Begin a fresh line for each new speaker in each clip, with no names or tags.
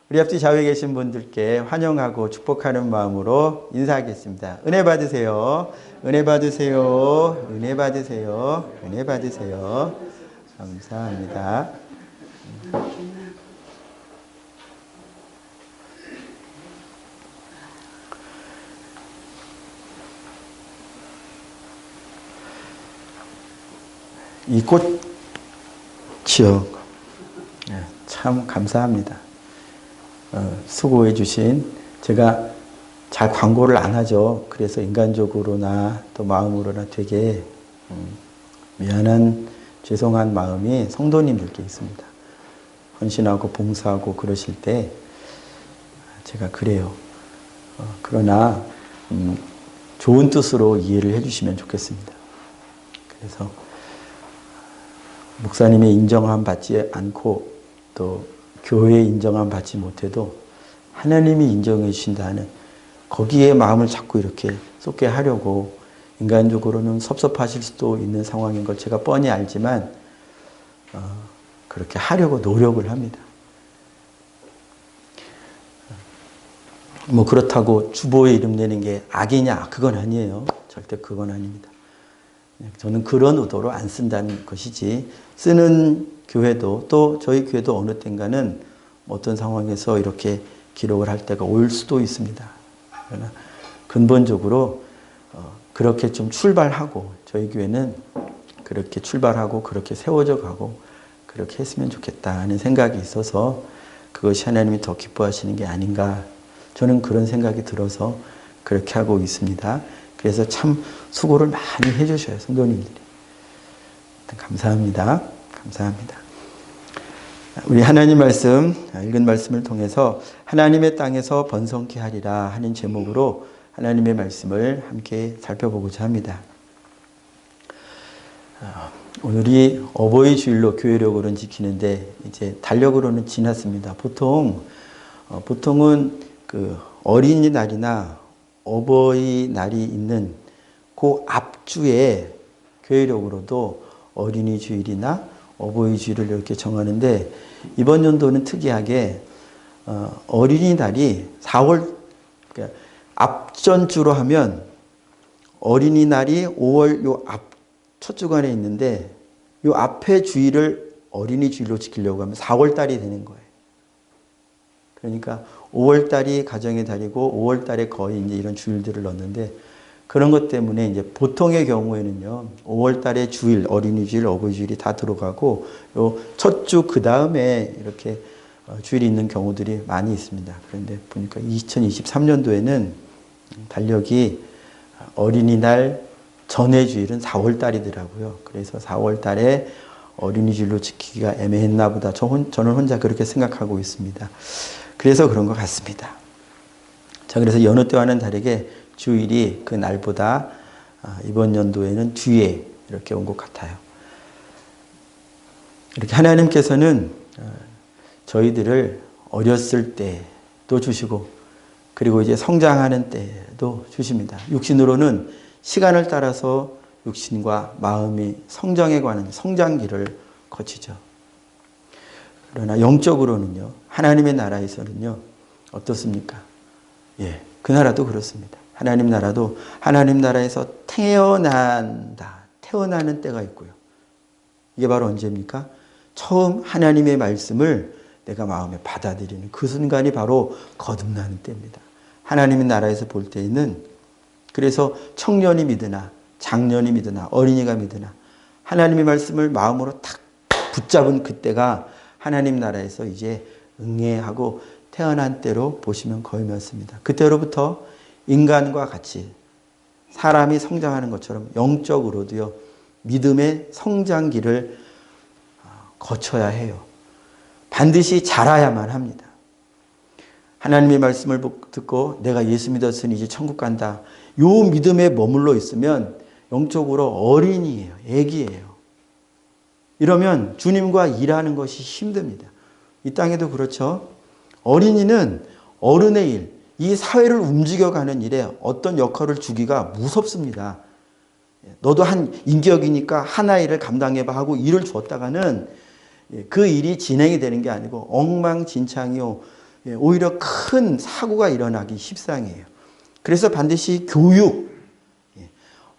우리 앞뒤 좌우에 계신 분들께 환영하고 축복하는 마음으로 인사하겠습니다. 은혜 받으세요. 은혜 받으세요. 은혜 받으세요. 은혜 받으세요. 감사합니다. 이 꽃이요. 참 감사합니다. 수고해 주신, 제가 잘 광고를 안 하죠. 그래서 인간적으로나 또 마음으로나 되게 미안한, 죄송한 마음이 성도님들께 있습니다. 헌신하고 봉사하고 그러실 때 제가 그래요. 그러나 좋은 뜻으로 이해를 해주시면 좋겠습니다. 그래서 목사님의 인정함 받지 않고 또 교회의 인정함 받지 못해도 하나님이 인정해 주신다는 거기에 마음을 자꾸 이렇게 쏟게 하려고, 인간적으로는 섭섭하실 수도 있는 상황인 걸 제가 뻔히 알지만 그렇게 하려고 노력을 합니다. 뭐 그렇다고 주보에 이름 내는 게 악이냐? 그건 아니에요. 절대 그건 아닙니다. 저는 그런 의도로 안 쓴다는 것이지, 쓰는 교회도, 또 저희 교회도 어느 땐가는 어떤 상황에서 이렇게 기록을 할 때가 올 수도 있습니다. 그러나 근본적으로 그렇게 좀 출발하고, 저희 교회는 그렇게 출발하고 그렇게 세워져 가고 그렇게 했으면 좋겠다 하는 생각이 있어서 그것이 하나님이 더 기뻐하시는 게 아닌가, 저는 그런 생각이 들어서 그렇게 하고 있습니다. 그래서 참 수고를 많이 해주셔요, 성도님들이. 감사합니다. 감사합니다. 우리 하나님 말씀, 읽은 말씀을 통해서 하나님의 땅에서 번성케 하리라 하는 제목으로 하나님의 말씀을 함께 살펴보고자 합니다. 오늘이 어버이 주일로 교회력으로는 지키는데 이제 달력으로는 지났습니다. 보통은 그 어린이날이나 어버이날이 있는 그 앞주에 교회력으로도 어린이 주일이나 어버이 주일을 이렇게 정하는데, 이번 연도는 특이하게 어린이날이 4월, 그러니까 앞전주로 하면 어린이날이 5월 요 앞 첫 주간에 있는데, 요 앞에 주일을 어린이 주일로 지키려고 하면 4월 달이 되는 거예요. 그러니까 5월 달이 가정의 달이고 5월 달에 거의 이제 이런 주일들을 넣는데, 그런 것 때문에 이제 보통의 경우에는요, 5월 달에 주일, 어린이 주일, 어버이 주일이 다 들어가고, 요 첫 주 그 다음에 이렇게 주일이 있는 경우들이 많이 있습니다. 그런데 보니까 2023년도에는 달력이 어린이날 전의 주일은 4월 달이더라고요. 그래서 4월 달에 어린이 주일로 지키기가 애매했나 보다. 저는 혼자 그렇게 생각하고 있습니다. 그래서 그런 것 같습니다. 자, 그래서 여느 때와는 다르게 주일이 그 날보다 이번 연도에는 뒤에 이렇게 온 것 같아요. 이렇게 하나님께서는 저희들을 어렸을 때도 주시고, 그리고 이제 성장하는 때도 주십니다. 육신으로는 시간을 따라서 육신과 마음이 성장해 가는 성장기를 거치죠. 그러나 영적으로는요, 하나님의 나라에서는요, 어떻습니까? 예, 그 나라도 그렇습니다. 하나님 나라도 하나님 나라에서 태어나는 때가 있고요. 이게 바로 언제입니까? 처음 하나님의 말씀을 내가 마음에 받아들이는 그 순간이 바로 거듭나는 때입니다. 하나님의 나라에서 볼 때에는, 그래서 청년이 믿으나 장년이 믿으나 어린이가 믿으나 하나님의 말씀을 마음으로 탁 붙잡은 그때가 하나님 나라에서 이제 응애하고 태어난 때로 보시면 거의 맞습니다. 그때로부터 인간과 같이 사람이 성장하는 것처럼 영적으로도요, 믿음의 성장기를 거쳐야 해요. 반드시 자라야만 합니다. 하나님의 말씀을 듣고 내가 예수 믿었으니 이제 천국 간다, 요 믿음에 머물러 있으면 영적으로 어린이에요. 애기예요. 이러면 주님과 일하는 것이 힘듭니다. 이 땅에도 그렇죠. 어린이는 어른의 일, 이 사회를 움직여가는 일에 어떤 역할을 주기가 무섭습니다. 너도 한 인격이니까 하나의 일을 감당해봐 하고 일을 주었다가는 그 일이 진행이 되는 게 아니고 엉망진창이요, 오히려 큰 사고가 일어나기 십상이에요. 그래서 반드시 교육,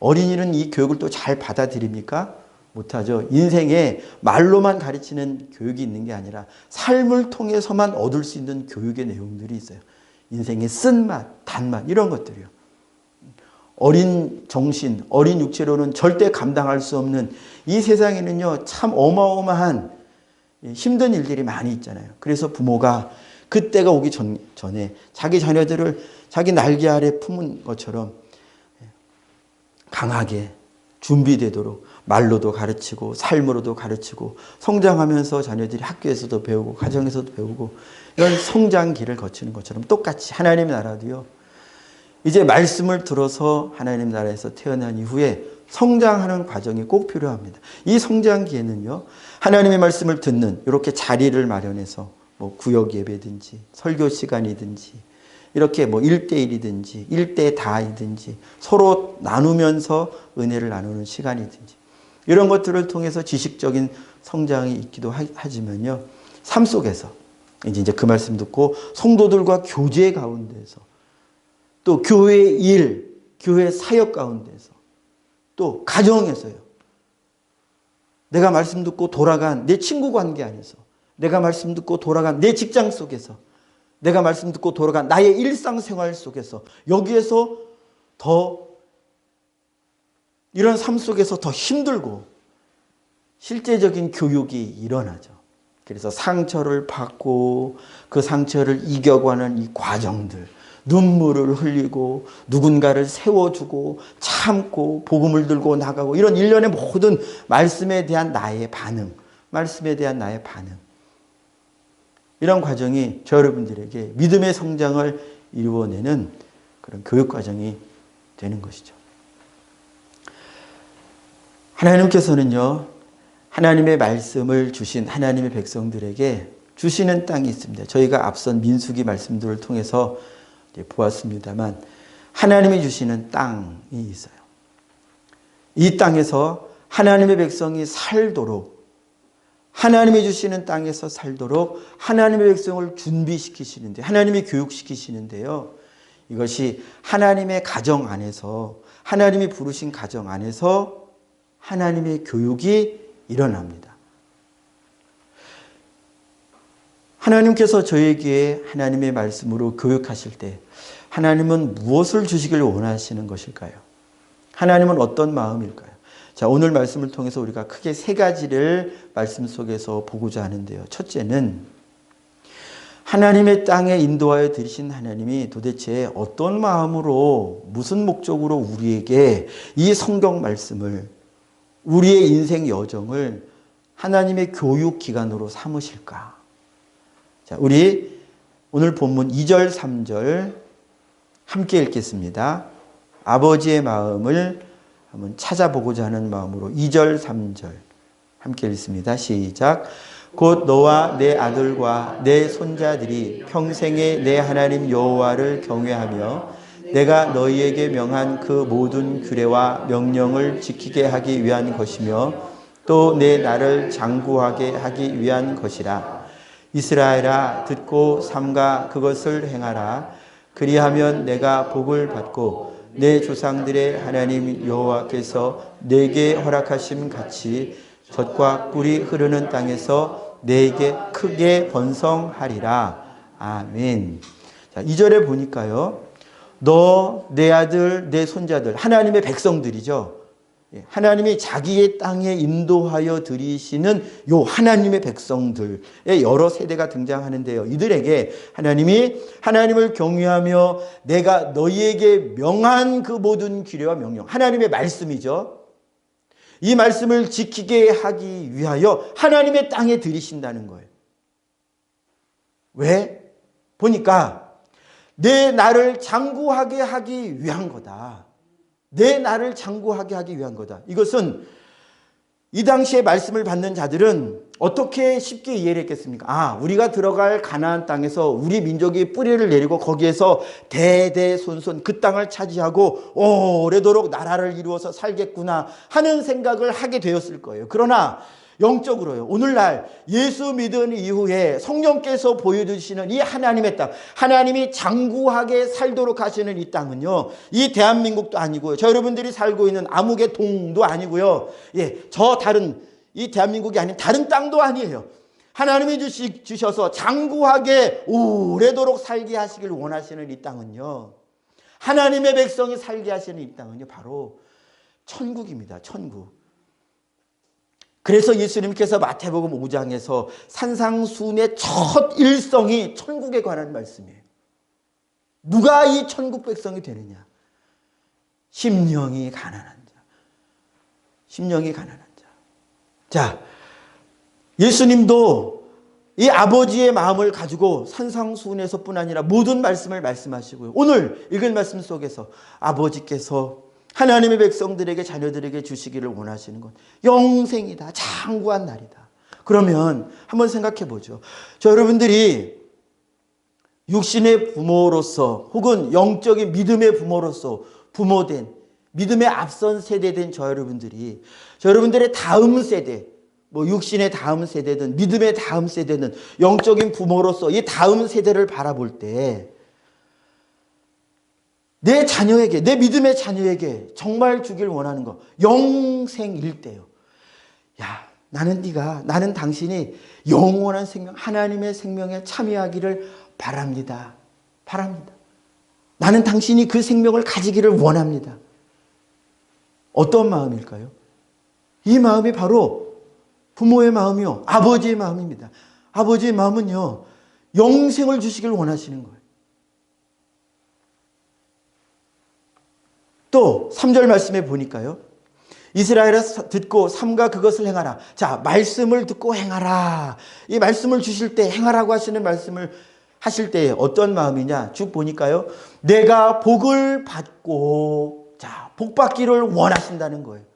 어린이는 이 교육을 또 잘 받아들입니까? 못하죠. 인생에 말로만 가르치는 교육이 있는 게 아니라 삶을 통해서만 얻을 수 있는 교육의 내용들이 있어요. 인생의 쓴맛, 단맛 이런 것들이요. 어린 정신, 어린 육체로는 절대 감당할 수 없는 이 세상에는요, 참 어마어마한 힘든 일들이 많이 있잖아요. 그래서 부모가 그때가 오기 전에 자기 자녀들을 자기 날개 아래 품은 것처럼 강하게 준비되도록 말로도 가르치고 삶으로도 가르치고 성장하면서 자녀들이 학교에서도 배우고 가정에서도 배우고 이런 성장기를 거치는 것처럼 똑같이 하나님의 나라도요. 이제 말씀을 들어서 하나님 나라에서 태어난 이후에 성장하는 과정이 꼭 필요합니다. 이 성장기에는요. 하나님의 말씀을 듣는 이렇게 자리를 마련해서 뭐 구역 예배든지 설교 시간이든지 이렇게 뭐 1대1이든지 1대 다이든지 서로 나누면서 은혜를 나누는 시간이든지 이런 것들을 통해서 지식적인 성장이 있기도 하지만요. 삶 속에서 이제 그 말씀 듣고 성도들과 교제 가운데서 또 교회 일, 교회 사역 가운데서 또 가정에서요. 내가 말씀 듣고 돌아간 내 친구 관계 안에서 내가 말씀 듣고 돌아간 내 직장 속에서 내가 말씀 듣고 돌아간 나의 일상생활 속에서 여기에서 더 이런 삶 속에서 더 힘들고 실제적인 교육이 일어나죠. 그래서 상처를 받고 그 상처를 이겨가는 이 과정들 눈물을 흘리고 누군가를 세워주고 참고 복음을 들고 나가고 이런 일련의 모든 말씀에 대한 나의 반응 말씀에 대한 나의 반응 이런 과정이 저 여러분들에게 믿음의 성장을 이루어내는 그런 교육 과정이 되는 것이죠. 하나님께서는요. 하나님의 말씀을 주신 하나님의 백성들에게 주시는 땅이 있습니다. 저희가 앞선 민수기 말씀들을 통해서 보았습니다만 하나님이 주시는 땅이 있어요. 이 땅에서 하나님의 백성이 살도록 하나님이 주시는 땅에서 살도록 하나님의 백성을 준비시키시는데 하나님이 교육시키시는데요. 이것이 하나님의 가정 안에서 하나님이 부르신 가정 안에서 하나님의 교육이 일어납니다. 하나님께서 저에게 하나님의 말씀으로 교육하실 때 하나님은 무엇을 주시길 원하시는 것일까요? 하나님은 어떤 마음일까요? 자, 오늘 말씀을 통해서 우리가 크게 세 가지를 말씀 속에서 보고자 하는데요. 첫째는 하나님의 땅에 인도하여 들이신 하나님이 도대체 어떤 마음으로 무슨 목적으로 우리에게 이 성경 말씀을 우리의 인생 여정을 하나님의 교육 기관으로 삼으실까? 자, 우리 오늘 본문 2절, 3절 함께 읽겠습니다. 아버지의 마음을 한번 찾아보고자 하는 마음으로 2절, 3절 함께 읽습니다. 시작. 곧 너와 내 아들과 내 손자들이 평생에 내 하나님 여호와를 경외하며 내가 너희에게 명한 그 모든 규례와 명령을 지키게 하기 위한 것이며 또 내 나를 장구하게 하기 위한 것이라. 이스라엘아 듣고 삼가 그것을 행하라. 그리하면 내가 복을 받고 내 조상들의 하나님 여호와께서 내게 허락하심 같이 젖과 꿀이 흐르는 땅에서 내게 크게 번성하리라. 아멘. 자, 2절에 보니까요. 너, 내 아들, 내 손자들, 하나님의 백성들이죠. 하나님이 자기의 땅에 인도하여 들이시는 요 하나님의 백성들의 여러 세대가 등장하는데요. 이들에게 하나님이 하나님을 경외하며 내가 너희에게 명한 그 모든 규례와 명령, 하나님의 말씀이죠. 이 말씀을 지키게 하기 위하여 하나님의 땅에 들이신다는 거예요. 왜? 보니까 내 나를 장구하게 하기 위한 거다. 내 나를 장구하게 하기 위한 거다. 이것은 이 당시에 말씀을 받는 자들은 어떻게 쉽게 이해를 했겠습니까? 우리가 들어갈 가나안 땅에서 우리 민족이 뿌리를 내리고 거기에서 대대손손 그 땅을 차지하고 오래도록 나라를 이루어서 살겠구나 하는 생각을 하게 되었을 거예요. 그러나 영적으로요. 오늘날 예수 믿은 이후에 성령께서 보여주시는 이 하나님의 땅, 하나님이 장구하게 살도록 하시는 이 땅은요, 이 대한민국도 아니고요, 저 여러분들이 살고 있는 암흑의 동도 아니고요, 저 다른 이 대한민국이 아닌 다른 땅도 아니에요. 하나님이 주셔서 장구하게 오래도록 살게 하시길 원하시는 이 땅은요, 하나님의 백성이 살게 하시는 이 땅은요, 바로 천국입니다. 천국. 그래서 예수님께서 마태복음 5장에서 산상수훈의 첫 일성이 천국에 관한 말씀이에요. 누가 이 천국 백성이 되느냐? 심령이 가난한 자. 심령이 가난한 자. 자, 예수님도 이 아버지의 마음을 가지고 산상수훈에서뿐 아니라 모든 말씀을 말씀하시고요. 오늘 읽은 말씀 속에서 아버지께서 하나님의 백성들에게, 자녀들에게 주시기를 원하시는 건 영생이다. 장구한 날이다. 그러면 한번 생각해 보죠. 저 여러분들이 육신의 부모로서 혹은 영적인 믿음의 부모로서 부모된, 믿음의 앞선 세대된 저 여러분들의 다음 세대, 육신의 다음 세대든 믿음의 다음 세대는 영적인 부모로서 이 다음 세대를 바라볼 때 내 자녀에게, 내 믿음의 자녀에게 정말 주길 원하는 거 영생일 때요. 야, 나는 당신이 영원한 생명, 하나님의 생명에 참여하기를 바랍니다. 바랍니다. 나는 당신이 그 생명을 가지기를 원합니다. 어떤 마음일까요? 이 마음이 바로 부모의 마음이요, 아버지의 마음입니다. 아버지의 마음은요, 영생을 주시길 원하시는 거예요. 또 3절 말씀에 보니까요, 이스라엘아 듣고 삼가 그것을 행하라. 자, 말씀을 듣고 행하라. 이 말씀을 주실 때, 행하라고 하시는 말씀을 하실 때 어떤 마음이냐? 쭉 보니까요, 내가 복을 받고, 자, 복 받기를 원하신다는 거예요.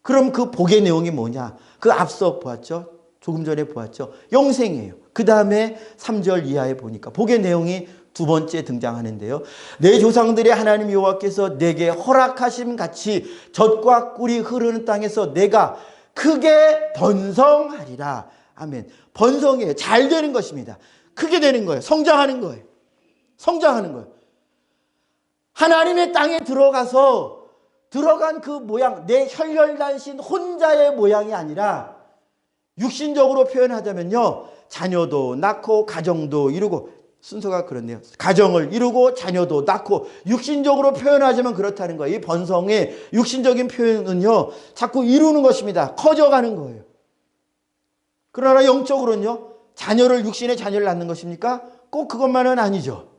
그럼 그 복의 내용이 뭐냐? 그 앞서 보았죠? 조금 전에 보았죠? 영생이에요. 그 다음에 3절 이하에 보니까 복의 내용이 두 번째 등장하는데요. 내 조상들의 하나님 여호와께서 내게 허락하심 같이 젖과 꿀이 흐르는 땅에서 내가 크게 번성하리라. 아멘. 번성이에요. 잘 되는 것입니다. 크게 되는 거예요. 성장하는 거예요. 성장하는 거예요. 하나님의 땅에 들어간 그 모양, 내 혈혈단신 혼자의 모양이 아니라 육신적으로 표현하자면요, 자녀도 낳고 가정도 이루고, 순서가 그렇네요. 가정을 이루고 자녀도 낳고, 육신적으로 표현하자면 그렇다는 거예요. 이 번성의 육신적인 표현은요, 자꾸 이루는 것입니다. 커져가는 거예요. 그러나 영적으로는요, 육신의 자녀를 낳는 것입니까? 꼭 그것만은 아니죠.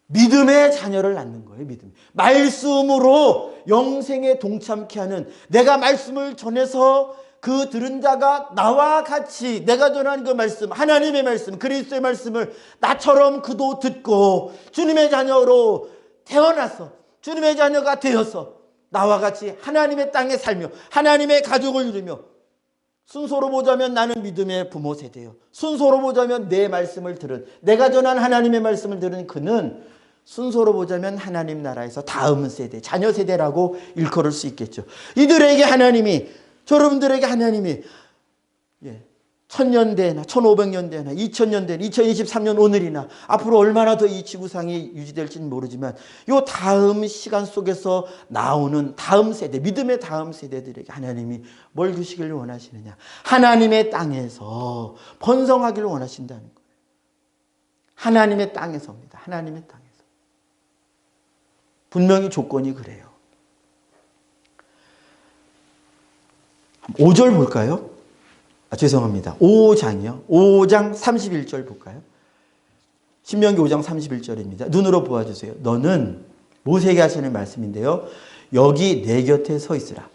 믿음의 자녀를 낳는 거예요. 믿음. 말씀으로 영생에 동참케 하는, 내가 말씀을 전해서 그 들은 자가 나와 같이 내가 전하는 그 말씀, 하나님의 말씀, 그리스도의 말씀을 나처럼 그도 듣고 주님의 자녀로 태어나서 주님의 자녀가 되어서 나와 같이 하나님의 땅에 살며 하나님의 가족을 이루며, 순서로 보자면 나는 믿음의 부모 세대요. 순서로 보자면 내 말씀을 들은, 내가 전한 하나님의 말씀을 들은 그는 순서로 보자면 하나님 나라에서 다음 세대, 자녀 세대라고 일컬을 수 있겠죠. 이들에게 하나님이, 여러분들에게 하나님이 1000년대나 1500년대나 2000년대, 2023년 오늘이나 앞으로 얼마나 더 이 지구상이 유지될지는 모르지만 이 다음 시간 속에서 나오는 다음 세대, 믿음의 다음 세대들에게 하나님이 뭘 주시길 원하시느냐? 하나님의 땅에서 번성하기를 원하신다는 거예요. 하나님의 땅에서입니다. 하나님의 땅에서. 분명히 조건이 그래요. 5절 볼까요? 죄송합니다. 5장이요. 5장 31절 볼까요? 신명기 5장 31절입니다. 눈으로 보아주세요. 너는 모세에게 하시는 말씀인데요. 여기 내 곁에 서 있으라.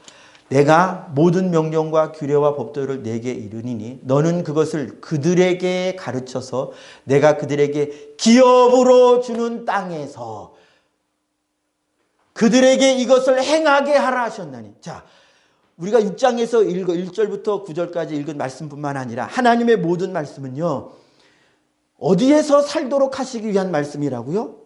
내가 모든 명령과 규례와 법도를 내게 이르니니 너는 그것을 그들에게 가르쳐서 내가 그들에게 기업으로 주는 땅에서 그들에게 이것을 행하게 하라 하셨나니. 자, 우리가 6장에서 1절부터 9절까지 읽은 말씀뿐만 아니라 하나님의 모든 말씀은요, 어디에서 살도록 하시기 위한 말씀이라고요?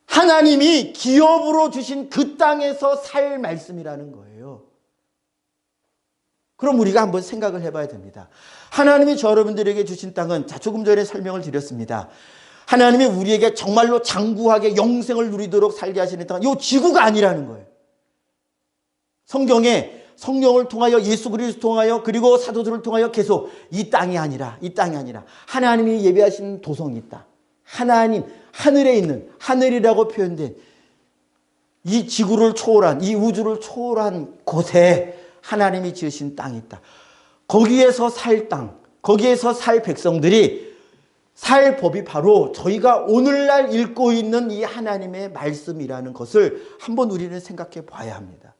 하나님이 기업으로 주신 그 땅에서 살 말씀이라는 거예요. 그럼 우리가 한번 생각을 해봐야 됩니다. 하나님이 저 여러분들에게 주신 땅은, 자, 조금 전에 설명을 드렸습니다. 하나님이 우리에게 정말로 장구하게 영생을 누리도록 살게 하시는 땅은 이 지구가 아니라는 거예요. 성경에 성령을 통하여, 예수 그리스도를 통하여, 그리고 사도들을 통하여 계속 이 땅이 아니라 하나님이 예배하신 도성이 있다. 하나님, 하늘에 있는, 하늘이라고 표현된 이 지구를 초월한, 이 우주를 초월한 곳에 하나님이 지으신 땅이 있다. 거기에서 살 땅, 거기에서 살 백성들이 살 법이 바로 저희가 오늘날 읽고 있는 이 하나님의 말씀이라는 것을 한번 우리는 생각해 봐야 합니다.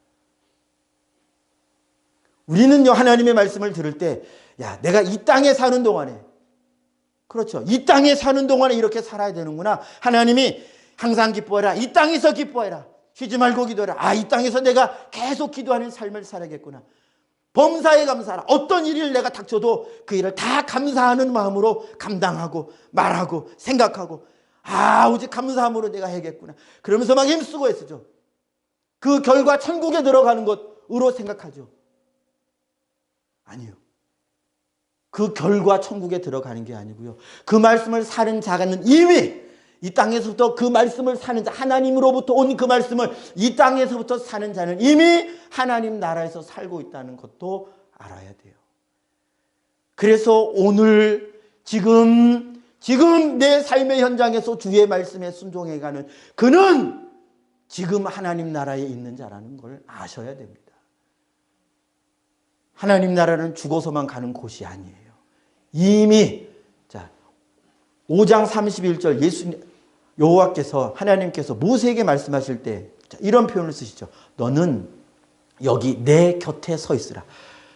우리는요, 하나님의 말씀을 들을 때, 야, 내가 이 땅에 사는 동안에, 그렇죠, 이 땅에 사는 동안에 이렇게 살아야 되는구나. 하나님이 항상 기뻐해라, 이 땅에서 기뻐해라, 쉬지 말고 기도해라. 아, 이 땅에서 내가 계속 기도하는 삶을 살아야겠구나. 범사에 감사하라. 어떤 일을 내가 닥쳐도 그 일을 다 감사하는 마음으로 감당하고 말하고 생각하고, 아, 오직 감사함으로 내가 해야겠구나. 그러면서 막 힘쓰고 애쓰죠. 그 결과 천국에 들어가는 것으로 생각하죠. 아니요. 그 결과 천국에 들어가는 게 아니고요. 그 말씀을 사는 자는 이미 이 땅에서부터 그 말씀을 사는 자, 하나님으로부터 온 그 말씀을 이 땅에서부터 사는 자는 이미 하나님 나라에서 살고 있다는 것도 알아야 돼요. 그래서 오늘 지금 내 삶의 현장에서 주의 말씀에 순종해가는 그는 지금 하나님 나라에 있는 자라는 걸 아셔야 됩니다. 하나님 나라는 죽어서만 가는 곳이 아니에요. 이미, 자, 5장 31절 여호와께서, 하나님께서 모세에게 말씀하실 때 이런 표현을 쓰시죠. 너는 여기 내 곁에 서 있으라.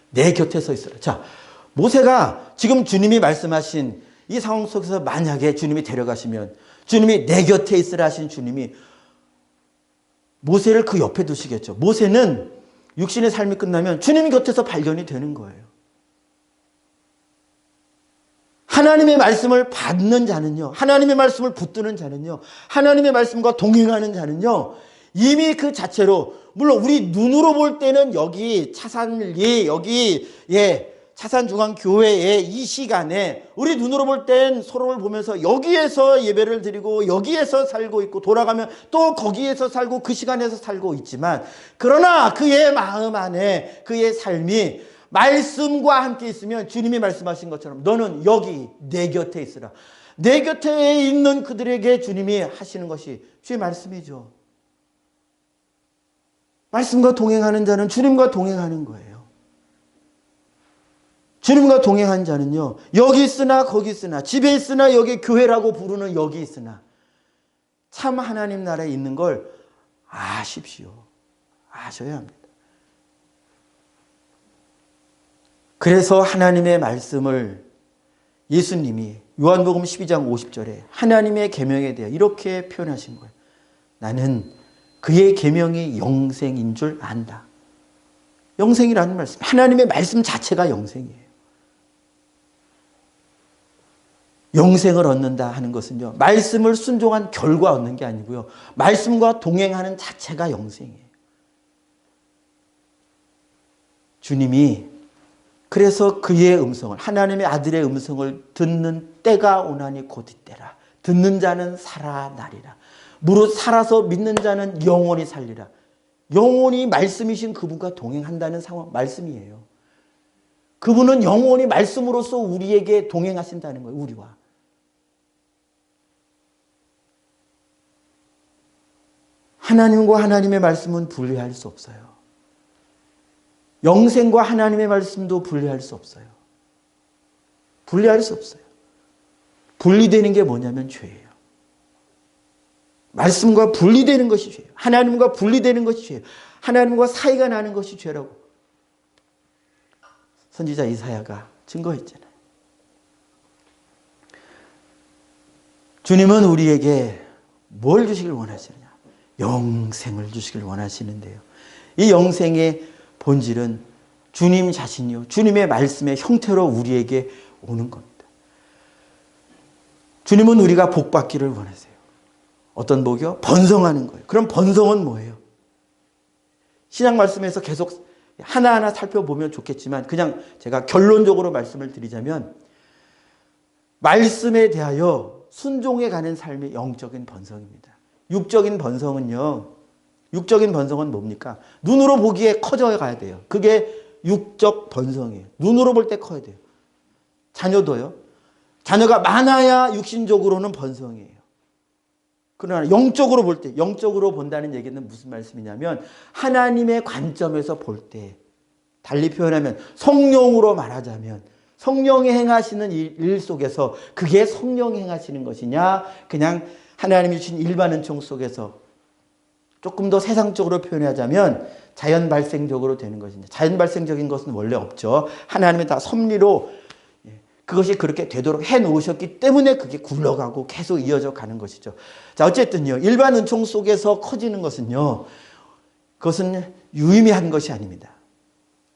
내 곁에 서 있으라. 자, 모세가 지금 주님이 말씀하신 이 상황 속에서 만약에 주님이 데려가시면, 주님이 내 곁에 있으라 하신 주님이 모세를 그 옆에 두시겠죠. 모세는 육신의 삶이 끝나면 주님 곁에서 발견이 되는 거예요. 하나님의 말씀을 받는 자는요, 하나님의 말씀을 붙드는 자는요, 하나님의 말씀과 동행하는 자는요, 이미 그 자체로, 물론 우리 눈으로 볼 때는 여기 차산리, 여기 차산중앙교회의 이 시간에 우리 눈으로 볼 땐 서로를 보면서 여기에서 예배를 드리고 여기에서 살고 있고 돌아가면 또 거기에서 살고 그 시간에서 살고 있지만, 그러나 그의 마음 안에 그의 삶이 말씀과 함께 있으면 주님이 말씀하신 것처럼 너는 여기 내 곁에 있으라. 내 곁에 있는 그들에게 주님이 하시는 것이 주의 말씀이죠. 말씀과 동행하는 자는 주님과 동행하는 거예요. 주님과 동행한 자는요, 여기 있으나 거기 있으나, 집에 있으나 여기 교회라고 부르는 여기 있으나 참 하나님 나라에 있는 걸 아십시오. 아셔야 합니다. 그래서 하나님의 말씀을 예수님이 요한복음 12장 50절에 하나님의 계명에 대해 이렇게 표현하신 거예요. 나는 그의 계명이 영생인 줄 안다. 영생이라는 말씀, 하나님의 말씀 자체가 영생이에요. 영생을 얻는다 하는 것은요, 말씀을 순종한 결과 얻는 게 아니고요, 말씀과 동행하는 자체가 영생이에요. 주님이 그래서 그의 음성을, 하나님의 아들의 음성을 듣는 때가 오나니 곧 이때라. 듣는 자는 살아나리라. 무릇 살아서 믿는 자는 영원히 살리라. 영원히 말씀이신 그분과 동행한다는 상황, 말씀이에요. 그분은 영원히 말씀으로서 우리에게 동행하신다는 거예요, 우리와. 하나님과 하나님의 말씀은 분리할 수 없어요. 영생과 하나님의 말씀도 분리할 수 없어요. 분리할 수 없어요. 분리되는 게 뭐냐면 죄예요. 말씀과 분리되는 것이 죄예요. 하나님과 분리되는 것이 죄예요. 하나님과 사이가 나는 것이 죄라고 선지자 이사야가 증거했잖아요. 주님은 우리에게 뭘 주시길 원하시느냐? 영생을 주시길 원하시는데요. 이 영생의 본질은 주님 자신이요, 주님의 말씀의 형태로 우리에게 오는 겁니다. 주님은 우리가 복 받기를 원하세요. 어떤 복이요? 번성하는 거예요. 그럼 번성은 뭐예요? 신약 말씀에서 계속 하나하나 살펴보면 좋겠지만 그냥 제가 결론적으로 말씀을 드리자면 말씀에 대하여 순종해 가는 삶의 영적인 번성입니다. 육적인 번성은요. 육적인 번성은 뭡니까? 눈으로 보기에 커져 가야 돼요. 그게 육적 번성이에요. 눈으로 볼 때 커야 돼요. 자녀도요. 자녀가 많아야 육신적으로는 번성이에요. 그러나 영적으로 볼 때, 영적으로 본다는 얘기는 무슨 말씀이냐면 하나님의 관점에서 볼 때, 달리 표현하면 성령으로 말하자면 성령이 행하시는 일 속에서 그게 성령이 행하시는 것이냐, 그냥 하나님이 주신 일반 은총 속에서 조금 더 세상적으로 표현하자면 자연 발생적으로 되는 것이냐. 자연 발생적인 것은 원래 없죠. 하나님이 다 섭리로 그것이 그렇게 되도록 해놓으셨기 때문에 그게 굴러가고 계속 이어져 가는 것이죠. 자, 어쨌든요. 일반 은총 속에서 커지는 것은요. 그것은 유의미한 것이 아닙니다.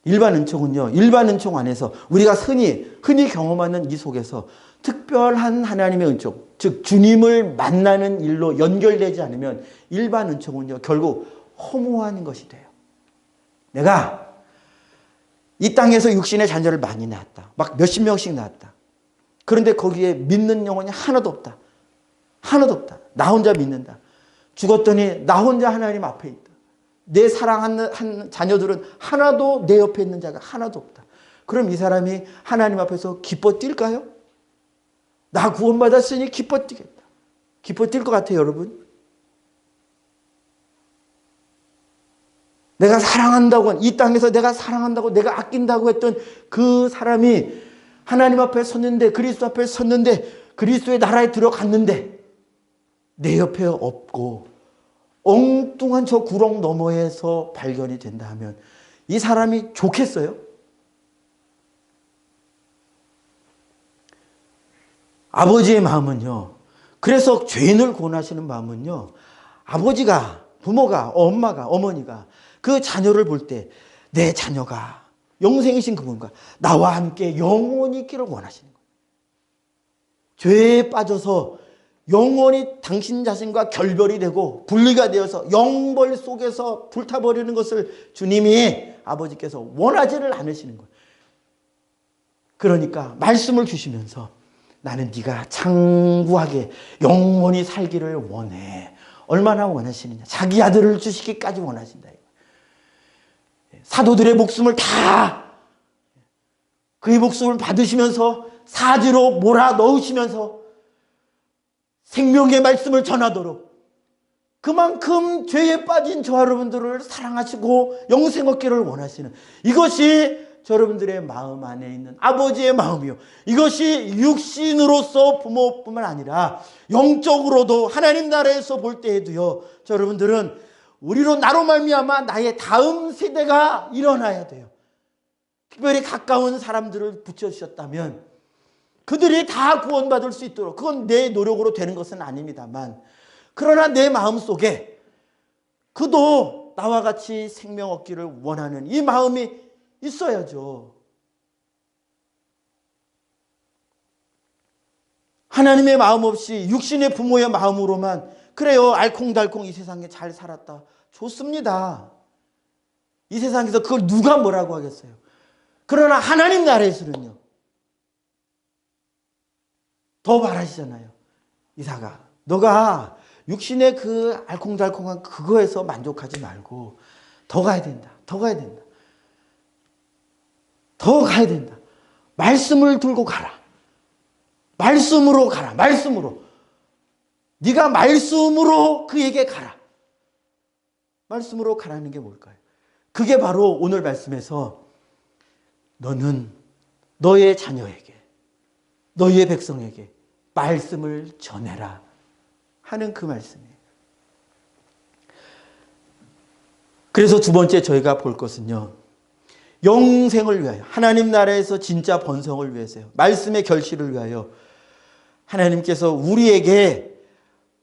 일반 은총은요. 일반 은총 안에서 우리가 흔히 경험하는 이 속에서 특별한 하나님의 은총, 즉 주님을 만나는 일로 연결되지 않으면 일반 은총은요. 결국 허무한 것이 돼요. 내가 이 땅에서 육신의 자녀를 많이 낳았다. 막 몇십 명씩 낳았다. 그런데 거기에 믿는 영혼이 하나도 없다. 하나도 없다. 나 혼자 믿는다. 죽었더니 나 혼자 하나님 앞에 있다. 내 사랑하는 자녀들은 하나도 내 옆에 있는 자가 하나도 없다. 그럼 이 사람이 하나님 앞에서 기뻐 뛸까요? 나 구원받았으니 기뻐 뛰겠다. 기뻐 뛸 것 같아요, 여러분? 내가 사랑한다고, 이 땅에서 내가 사랑한다고, 내가 아낀다고 했던 그 사람이 하나님 앞에 섰는데, 그리스도 앞에 섰는데, 그리스도의 나라에 들어갔는데, 내 옆에 없고, 엉뚱한 저 구렁 너머에서 발견이 된다 하면, 이 사람이 좋겠어요? 아버지의 마음은요, 그래서 죄인을 구원하시는 마음은요, 아버지가, 부모가, 엄마가, 어머니가 그 자녀를 볼 때 내 자녀가 영생이신 그분과 나와 함께 영원히 있기를 원하시는 거예요. 죄에 빠져서 영원히 당신 자신과 결별이 되고 분리가 되어서 영벌 속에서 불타버리는 것을 주님이 아버지께서 원하지를 않으시는 거예요. 그러니까 말씀을 주시면서 나는 네가 장구하게 영원히 살기를 원해. 얼마나 원하시느냐. 자기 아들을 주시기까지 원하신다. 사도들의 목숨을 다 그의 목숨을 받으시면서 사지로 몰아 넣으시면서 생명의 말씀을 전하도록 그만큼 죄에 빠진 저와 여러분들을 사랑하시고 영생 얻기를 원하시는 이것이 여러분들의 마음 안에 있는 아버지의 마음이요. 이것이 육신으로서 부모뿐만 아니라 영적으로도 하나님 나라에서 볼 때에도요. 여러분들은 우리로 나로 말미암아 나의 다음 세대가 일어나야 돼요. 특별히 가까운 사람들을 붙여주셨다면 그들이 다 구원받을 수 있도록 그건 내 노력으로 되는 것은 아닙니다만 그러나 내 마음속에 그도 나와 같이 생명 얻기를 원하는 이 마음이 있어야죠. 하나님의 마음 없이 육신의 부모의 마음으로만 그래요. 알콩달콩 이 세상에 잘 살았다. 좋습니다. 이 세상에서 그걸 누가 뭐라고 하겠어요. 그러나 하나님 나라에서는요. 더 말하시잖아요. 이사가 너가 육신의 그 알콩달콩한 그거에서 만족하지 말고 더 가야 된다. 더 가야 된다. 더 가야 된다. 말씀을 들고 가라. 말씀으로 가라. 말씀으로. 네가 말씀으로 그에게 가라. 말씀으로 가라는 게 뭘까요? 그게 바로 오늘 말씀에서 너는 너의 자녀에게 너희의 백성에게 말씀을 전해라 하는 그 말씀이에요. 그래서 두 번째 저희가 볼 것은요. 영생을 위하여 하나님 나라에서 진짜 번성을 위해서요. 말씀의 결실을 위하여 하나님께서 우리에게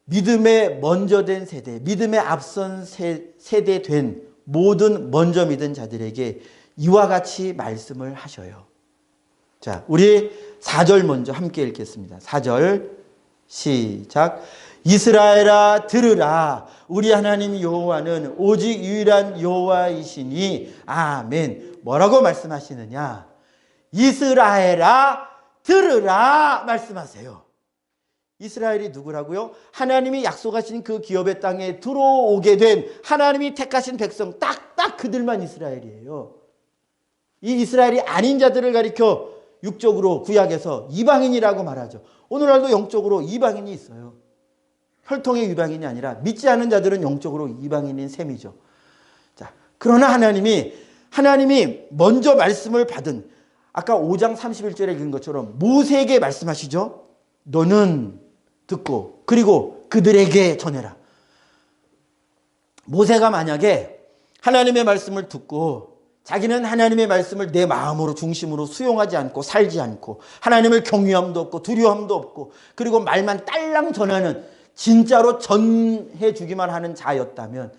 믿음에 먼저 된 세대, 믿음에 앞선 세대 된 모든 먼저 믿은 자들에게 이와 같이 말씀을 하셔요. 자, 우리 4절 먼저 함께 읽겠습니다. 4절 시작. 이스라엘아 들으라. 우리 하나님 여호와는 오직 유일한 여호와이시니 아멘. 뭐라고 말씀하시느냐? 이스라엘아 들으라 말씀하세요. 이스라엘이 누구라고요? 하나님이 약속하신 그 기업의 땅에 들어오게 된 하나님이 택하신 백성, 딱 그들만 이스라엘이에요. 이 이스라엘이 아닌 자들을 가리켜 육적으로 구약에서 이방인이라고 말하죠. 오늘날도 영적으로 이방인이 있어요. 혈통의 이방인이 아니라 믿지 않는 자들은 영적으로 이방인인 셈이죠. 자, 그러나 하나님이 먼저 말씀을 받은, 아까 5장 31절에 읽은 것처럼 모세에게 말씀하시죠. 너는 듣고 그리고 그들에게 전해라. 모세가 만약에 하나님의 말씀을 듣고 자기는 하나님의 말씀을 내 마음으로 중심으로 수용하지 않고 살지 않고 하나님을 경외함도 없고 두려움도 없고 그리고 말만 딸랑 전하는, 진짜로 전해주기만 하는 자였다면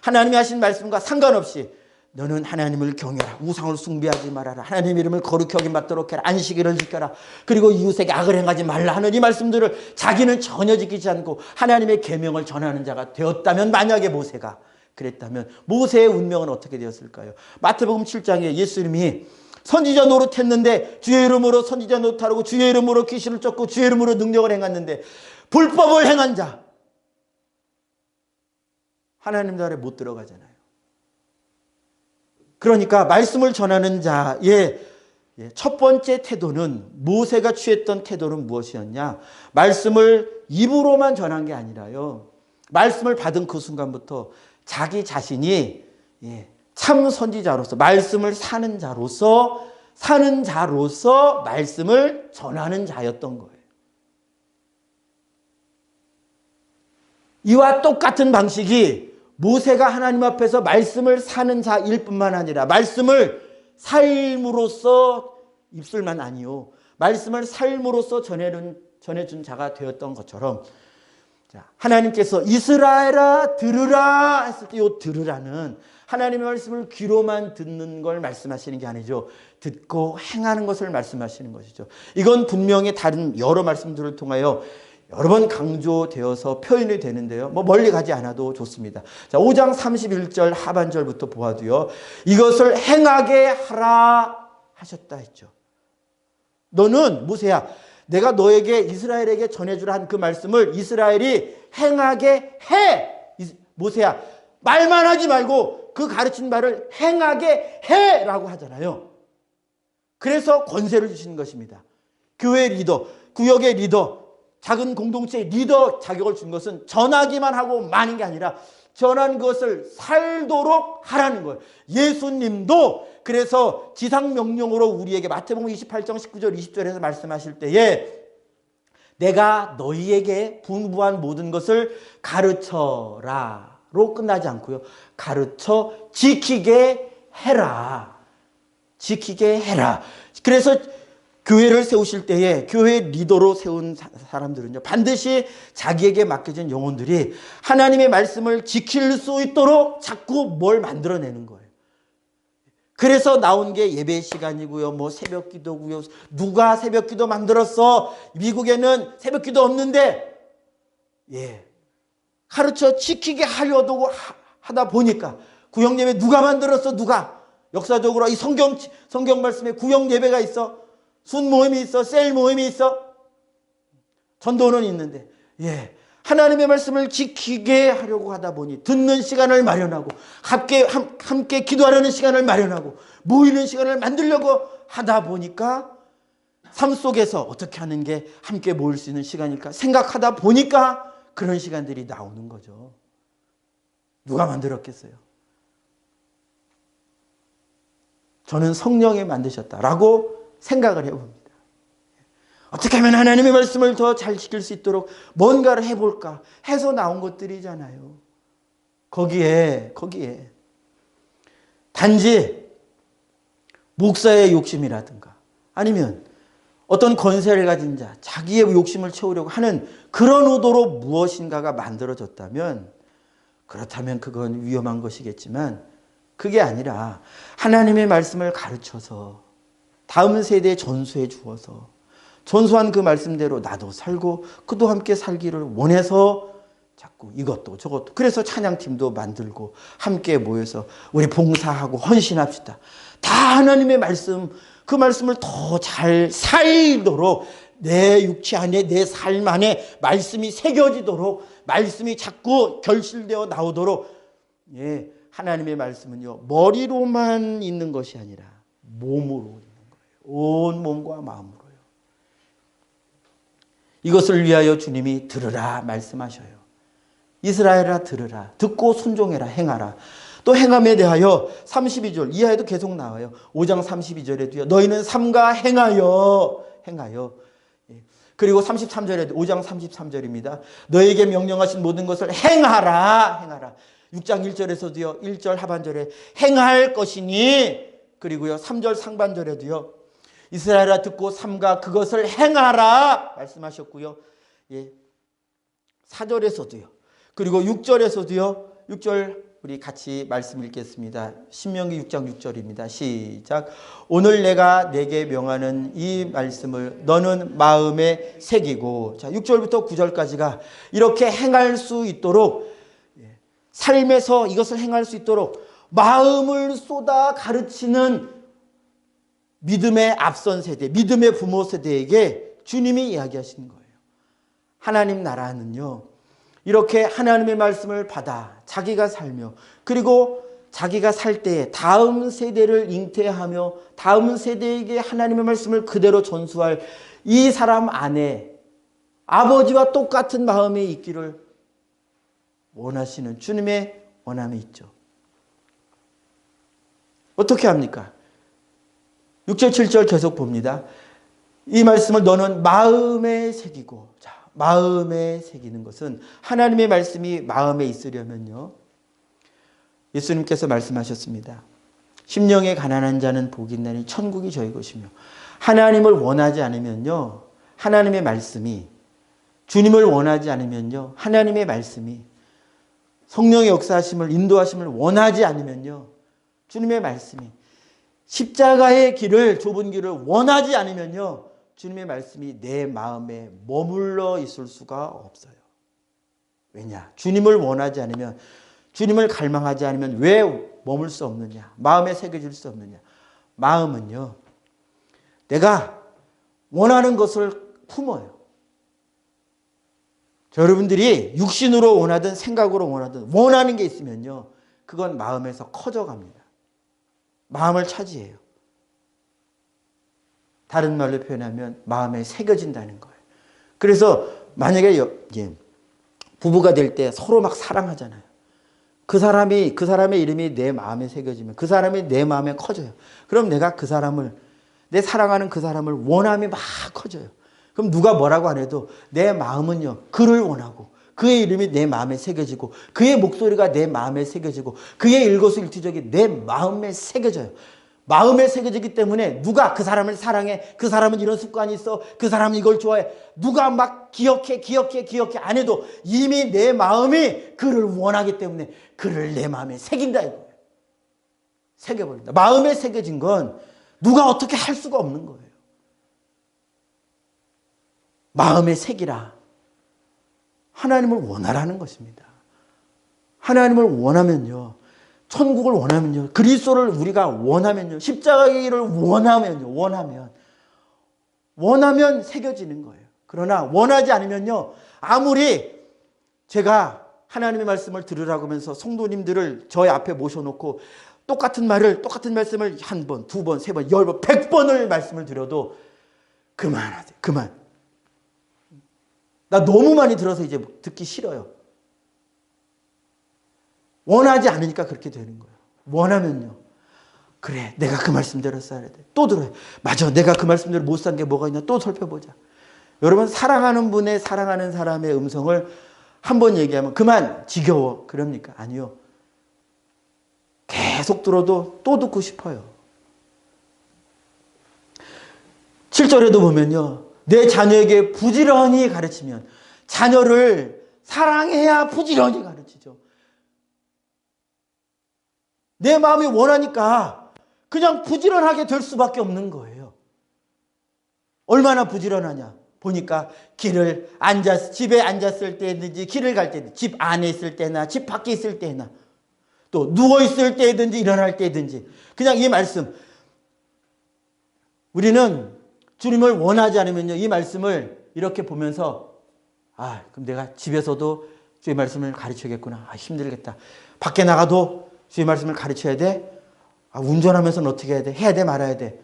하나님이 하신 말씀과 상관없이 너는 하나님을 경외하라. 우상을 숭배하지 말아라. 하나님 이름을 거룩히 여김받도록 해라. 안식일을 지켜라. 그리고 이웃에게 악을 행하지 말라 하는 이 말씀들을 자기는 전혀 지키지 않고 하나님의 계명을 전하는 자가 되었다면, 만약에 모세가 그랬다면 모세의 운명은 어떻게 되었을까요? 마태복음 7장에 예수님이 선지자 노릇했는데 주의 이름으로 선지자 노릇하고 주의 이름으로 귀신을 쫓고 주의 이름으로 능력을 행했는데 불법을 행한 자, 하나님 나라에 못 들어가잖아요. 그러니까 말씀을 전하는 자의 첫 번째 태도는, 모세가 취했던 태도는 무엇이었냐? 말씀을 입으로만 전한 게 아니라요, 말씀을 받은 그 순간부터 자기 자신이 참 선지자로서, 말씀을 사는 자로서 말씀을 전하는 자였던 거예요. 이와 똑같은 방식이 모세가 하나님 앞에서 말씀을 사는 자일 뿐만 아니라 말씀을 삶으로써, 입술만 아니요, 말씀을 삶으로써 전해준 자가 되었던 것처럼, 하나님께서 이스라엘아 들으라 했을 때 이 들으라는 하나님의 말씀을 귀로만 듣는 걸 말씀하시는 게 아니죠. 듣고 행하는 것을 말씀하시는 것이죠. 이건 분명히 다른 여러 말씀들을 통하여 여러 번 강조되어서 표현이 되는데요. 멀리 가지 않아도 좋습니다. 자, 5장 31절 하반절부터 보아도요, 이것을 행하게 하라 하셨다 했죠. 너는 모세야, 내가 너에게 이스라엘에게 전해주라 한 그 말씀을 이스라엘이 행하게 해. 모세야, 말만 하지 말고 그 가르친 바를 행하게 해라고 하잖아요. 그래서 권세를 주시는 것입니다. 교회 리더, 구역의 리더, 작은 공동체의 리더 자격을 준 것은 전하기만 하고 마는 게 아니라 전한 것을 살도록 하라는 거예요. 예수님도 그래서 지상명령으로 우리에게 마태복음 28장 19절 20절에서 말씀하실 때에 내가 너희에게 분부한 모든 것을 가르쳐라로 끝나지 않고요, 가르쳐 지키게 해라. 지키게 해라. 그래서 교회를 세우실 때에 교회 리더로 세운 사람들은요, 반드시 자기에게 맡겨진 영혼들이 하나님의 말씀을 지킬 수 있도록 자꾸 뭘 만들어내는 거예요. 그래서 나온 게 예배 시간이고요, 새벽 기도고요. 누가 새벽 기도 만들었어? 미국에는 새벽 기도 없는데, 가르쳐 지키게 하려고 하다 보니까 구역 예배 누가 만들었어? 누가? 역사적으로 이 성경 말씀에 구역 예배가 있어. 순 모임이 있어. 셀 모임이 있어. 전도는 있는데, 하나님의 말씀을 지키게 하려고 하다 보니 듣는 시간을 마련하고 함께 기도하려는 시간을 마련하고 모이는 시간을 만들려고 하다 보니까 삶 속에서 어떻게 하는 게 함께 모일 수 있는 시간일까 생각하다 보니까 그런 시간들이 나오는 거죠. 누가 만들었겠어요? 저는 성령이 만드셨다라고 생각을 해봅니다. 어떻게 하면 하나님의 말씀을 더 잘 지킬 수 있도록 뭔가를 해볼까 해서 나온 것들이잖아요. 거기에 단지 목사의 욕심이라든가 아니면 어떤 권세를 가진 자, 자기의 욕심을 채우려고 하는 그런 의도로 무엇인가가 만들어졌다면, 그렇다면 그건 위험한 것이겠지만 그게 아니라 하나님의 말씀을 가르쳐서 다음 세대에 전수해 주어서 전수한 그 말씀대로 나도 살고 그도 함께 살기를 원해서 자꾸 이것도 저것도, 그래서 찬양팀도 만들고 함께 모여서 우리 봉사하고 헌신합시다. 다 하나님의 말씀, 그 말씀을 더 잘 살도록 내 육체 안에, 내 삶 안에 말씀이 새겨지도록, 말씀이 자꾸 결실되어 나오도록, 예, 하나님의 말씀은요, 머리로만 있는 것이 아니라 몸으로 있는 거예요. 온 몸과 마음으로요. 이것을 위하여 주님이 들으라 말씀하셔요. 이스라엘아 들으라, 듣고 순종해라, 행하라. 또 행함에 대하여 32절 이하에도 계속 나와요. 5장 32절에도요. 너희는 삼가 행하여. 그리고 33절에도 5장 33절입니다. 너에게 명령하신 모든 것을 행하라. 6장 1절에서도요. 1절 하반절에 행할 것이니, 그리고요 3절 상반절에도요. 이스라엘아 듣고 삼가 그것을 행하라 말씀하셨고요. 예, 4절에서도요. 그리고 6절에서도요. 6절 우리 같이 말씀 읽겠습니다. 신명기 6장 6절입니다. 시작. 오늘 내가 내게 명하는 이 말씀을 너는 마음에 새기고. 자, 6절부터 9절까지가 이렇게 행할 수 있도록, 삶에서 이것을 행할 수 있도록 마음을 쏟아 가르치는 믿음의 앞선 세대, 믿음의 부모 세대에게 주님이 이야기하시는 거예요. 하나님 나라는요, 이렇게 하나님의 말씀을 받아 자기가 살며, 그리고 자기가 살 때에 다음 세대를 잉태하며 다음 세대에게 하나님의 말씀을 그대로 전수할 이 사람 안에 아버지와 똑같은 마음이 있기를 원하시는 주님의 원함이 있죠. 어떻게 합니까? 6절 7절 계속 봅니다. 이 말씀을 너는 마음에 새기고. 자, 마음에 새기는 것은 하나님의 말씀이 마음에 있으려면요, 예수님께서 말씀하셨습니다. 심령에 가난한 자는 복이 있나니 천국이 저희 것이며. 하나님을 원하지 않으면요, 하나님의 말씀이, 주님을 원하지 않으면요, 하나님의 말씀이, 성령의 역사하심을, 인도하심을 원하지 않으면요, 주님의 말씀이, 십자가의 길을, 좁은 길을 원하지 않으면요, 주님의 말씀이 내 마음에 머물러 있을 수가 없어요. 왜냐? 주님을 원하지 않으면, 주님을 갈망하지 않으면 왜 머물 수 없느냐? 마음에 새겨질 수 없느냐? 마음은요, 내가 원하는 것을 품어요. 여러분들이 육신으로 원하든 생각으로 원하든 원하는 게 있으면요, 그건 마음에서 커져갑니다. 마음을 차지해요. 다른 말로 표현하면 마음에 새겨진다는 거예요. 그래서 만약에 부부가 될 때 서로 막 사랑하잖아요. 그 사람의 이름이 내 마음에 새겨지면 그 사람이 내 마음에 커져요. 그럼 내가 그 사람을, 내 사랑하는 그 사람을 원함이 막 커져요. 그럼 누가 뭐라고 안 해도 내 마음은요, 그를 원하고, 그의 이름이 내 마음에 새겨지고, 그의 목소리가 내 마음에 새겨지고, 그의 일거수일투족이 내 마음에 새겨져요. 마음에 새겨지기 때문에 누가 그 사람을 사랑해, 그 사람은 이런 습관이 있어, 그 사람은 이걸 좋아해, 누가 막 기억해 안 해도 이미 내 마음이 그를 원하기 때문에 그를 내 마음에 새긴다 이거예요. 새겨버린다. 마음에 새겨진 건 누가 어떻게 할 수가 없는 거예요. 마음에 새기라. 하나님을 원하라는 것입니다. 하나님을 원하면요, 천국을 원하면요, 그리스도를 우리가 원하면요, 십자가의 길을 원하면 새겨지는 거예요. 그러나 원하지 않으면요, 아무리 제가 하나님의 말씀을 들으라고 하면서 성도님들을 저희 앞에 모셔놓고 똑같은 말씀을 한 번, 두 번, 세 번, 10번, 100번을 말씀을 드려도 그만하세요. 그만. 나 너무 많이 들어서 이제 듣기 싫어요. 원하지 않으니까 그렇게 되는 거예요. 원하면요, 그래, 내가 그 말씀대로 써야 돼. 또 들어요. 맞아, 내가 그 말씀대로 못 산 게 뭐가 있나 또 살펴보자. 여러분, 사랑하는 분의, 사랑하는 사람의 음성을 한 번 얘기하면 그만, 지겨워, 그럽니까? 아니요. 계속 들어도 또 듣고 싶어요. 7절에도 보면요, 내 자녀에게 부지런히 가르치면, 자녀를 사랑해야 부지런히 가르치죠. 내 마음이 원하니까 그냥 부지런하게 될 수밖에 없는 거예요. 얼마나 부지런하냐. 보니까 집에 앉았을 때든지 길을 갈 때든지 집 안에 있을 때나 집 밖에 있을 때나 또 누워있을 때든지 일어날 때든지 그냥 이 말씀, 우리는 주님을 원하지 않으면요, 이 말씀을 이렇게 보면서 그럼 내가 집에서도 주의 말씀을 가르쳐야겠구나. 힘들겠다. 밖에 나가도 주의 말씀을 가르쳐야 돼. 운전하면서는 어떻게 해야 돼? 해야 돼, 말아야 돼.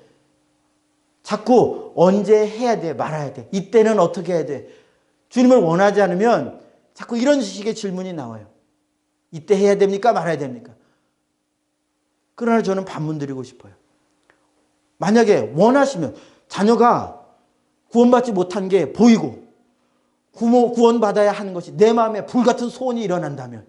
자꾸 언제 해야 돼, 말아야 돼. 이때는 어떻게 해야 돼. 주님을 원하지 않으면 자꾸 이런 식의 질문이 나와요. 이때 해야 됩니까? 말아야 됩니까? 그러나 저는 반문 드리고 싶어요. 만약에 원하시면 자녀가 구원받지 못한 게 보이고 구원받아야 하는 것이 내 마음에 불같은 소원이 일어난다면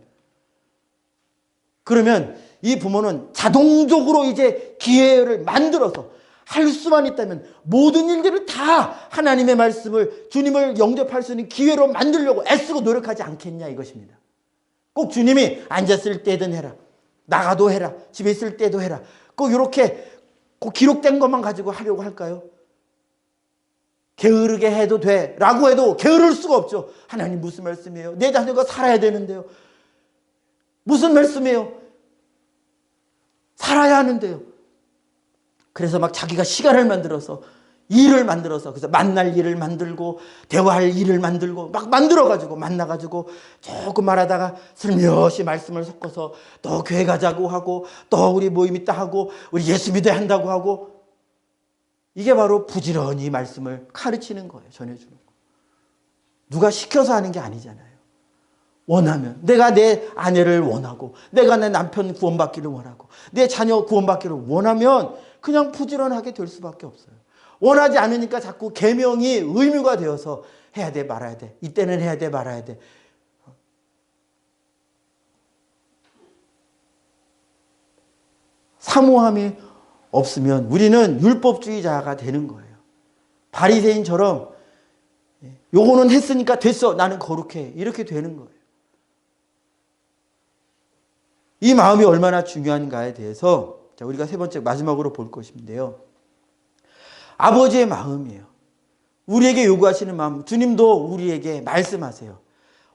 그러면 이 부모는 자동적으로 이제 기회를 만들어서 할 수만 있다면 모든 일들을 다 하나님의 말씀을 주님을 영접할 수 있는 기회로 만들려고 애쓰고 노력하지 않겠냐 이것입니다. 꼭 주님이 앉았을 때든 해라. 나가도 해라. 집에 있을 때도 해라. 꼭 이렇게 꼭 기록된 것만 가지고 하려고 할까요? 게으르게 해도 돼 라고 해도 게으를 수가 없죠. 하나님 무슨 말씀이에요? 내 자녀가 살아야 되는데요. 무슨 말씀이에요? 살아야 하는데요. 그래서 막 자기가 시간을 만들어서 일을 만들어서 그래서 만날 일을 만들고 대화할 일을 만들고 막 만들어가지고 만나가지고 조금 말하다가 슬며시 말씀을 섞어서 또 교회 가자고 하고 또 우리 모임 있다 하고 우리 예수 믿어야 한다고 하고 이게 바로 부지런히 말씀을 가르치는 거예요. 전해주는 거. 누가 시켜서 하는 게 아니잖아요. 원하면 내가 내 아내를 원하고 내가 내 남편 구원받기를 원하고 내 자녀 구원받기를 원하면 그냥 부지런하게 될 수밖에 없어요. 원하지 않으니까 자꾸 계명이 의무가 되어서 해야 돼 말아야 돼. 이때는 해야 돼 말아야 돼. 사모함이 없으면 우리는 율법주의자가 되는 거예요. 바리새인처럼 요거는 했으니까 됐어. 나는 거룩해. 이렇게 되는 거예요. 이 마음이 얼마나 중요한가에 대해서 우리가 세 번째 마지막으로 볼 것인데요. 아버지의 마음이에요. 우리에게 요구하시는 마음. 주님도 우리에게 말씀하세요.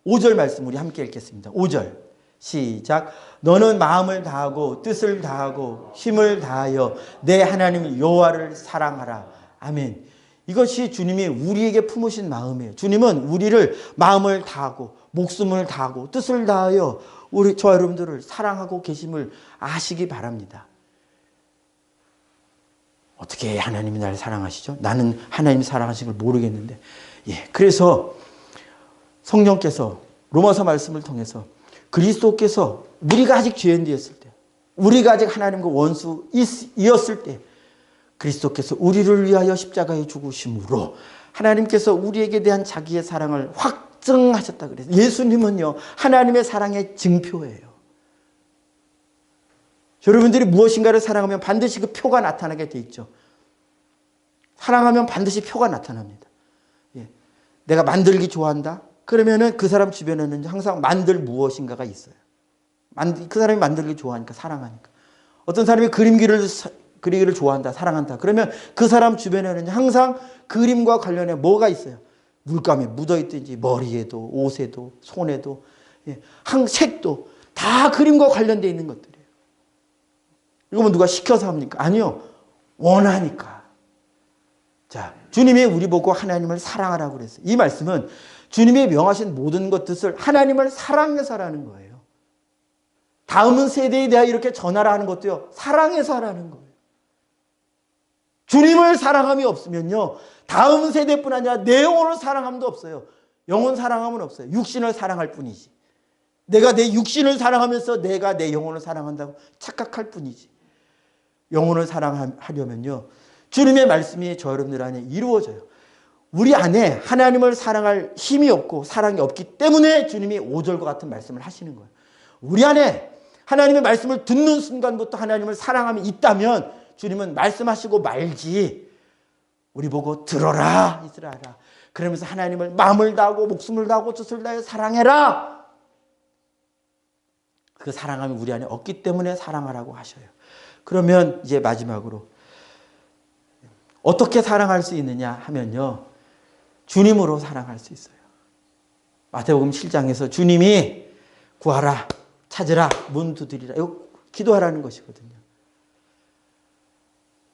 5절 말씀 우리 함께 읽겠습니다. 5절 시작. 너는 마음을 다하고 뜻을 다하고 힘을 다하여 내 하나님 여호와를 사랑하라. 아멘. 이것이 주님이 우리에게 품으신 마음이에요. 주님은 우리를 마음을 다하고 목숨을 다하고 뜻을 다하여 저와 여러분들을 사랑하고 계심을 아시기 바랍니다. 어떻게 하나님이 나를 사랑하시죠? 나는 하나님이 사랑하시는 걸 모르겠는데. 그래서 성령께서 로마서 말씀을 통해서 그리스도께서 우리가 아직 죄인 되었을 때, 우리가 아직 하나님과 원수이었을 때 그리스도께서 우리를 위하여 십자가에 죽으심으로 하나님께서 우리에게 대한 자기의 사랑을 확증하셨다 그래서 예수님은요 하나님의 사랑의 증표예요. 여러분들이 무엇인가를 사랑하면 반드시 그 표가 나타나게 돼 있죠. 사랑하면 반드시 표가 나타납니다. 내가 만들기 좋아한다? 그러면은 그 사람 주변에는 항상 만들 무엇인가가 있어요. 그 사람이 만들기 좋아하니까, 사랑하니까. 어떤 사람이 그리기를 좋아한다, 사랑한다. 그러면 그 사람 주변에는 항상 그림과 관련해 뭐가 있어요? 물감이 묻어있든지 머리에도 옷에도 손에도 색도 다 그림과 관련되어 있는 것들이에요. 이거 뭐 누가 시켜서 합니까? 아니요. 원하니까. 자, 주님이 우리 보고 하나님을 사랑하라고 그랬어요. 이 말씀은 주님이 명하신 모든 것들을 하나님을 사랑해서 하라는 거예요. 다음 세대에 대하여 이렇게 전하라 하는 것도요. 사랑해서 하라는 거예요. 주님을 사랑함이 없으면요. 다음 세대뿐 아니라 내 영혼을 사랑함도 없어요. 영혼 사랑함은 없어요. 육신을 사랑할 뿐이지. 내가 내 육신을 사랑하면서 내가 내 영혼을 사랑한다고 착각할 뿐이지. 영혼을 사랑하려면요. 주님의 말씀이 저 여러분들 안에 이루어져요. 우리 안에 하나님을 사랑할 힘이 없고 사랑이 없기 때문에 주님이 5절과 같은 말씀을 하시는 거예요. 우리 안에 하나님의 말씀을 듣는 순간부터 하나님을 사랑함이 있다면 주님은 말씀하시고 말지 우리 보고 들어라 이스라엘아. 그러면서 하나님을 마음을 다하고 목숨을 다하고 뜻을 다해 사랑해라. 그 사랑함이 우리 안에 없기 때문에 사랑하라고 하셔요. 그러면 이제 마지막으로 어떻게 사랑할 수 있느냐 하면요, 주님으로 사랑할 수 있어요. 마태복음 7장에서 주님이 구하라, 찾으라, 문 두드리라, 이거 기도하라는 것이거든요.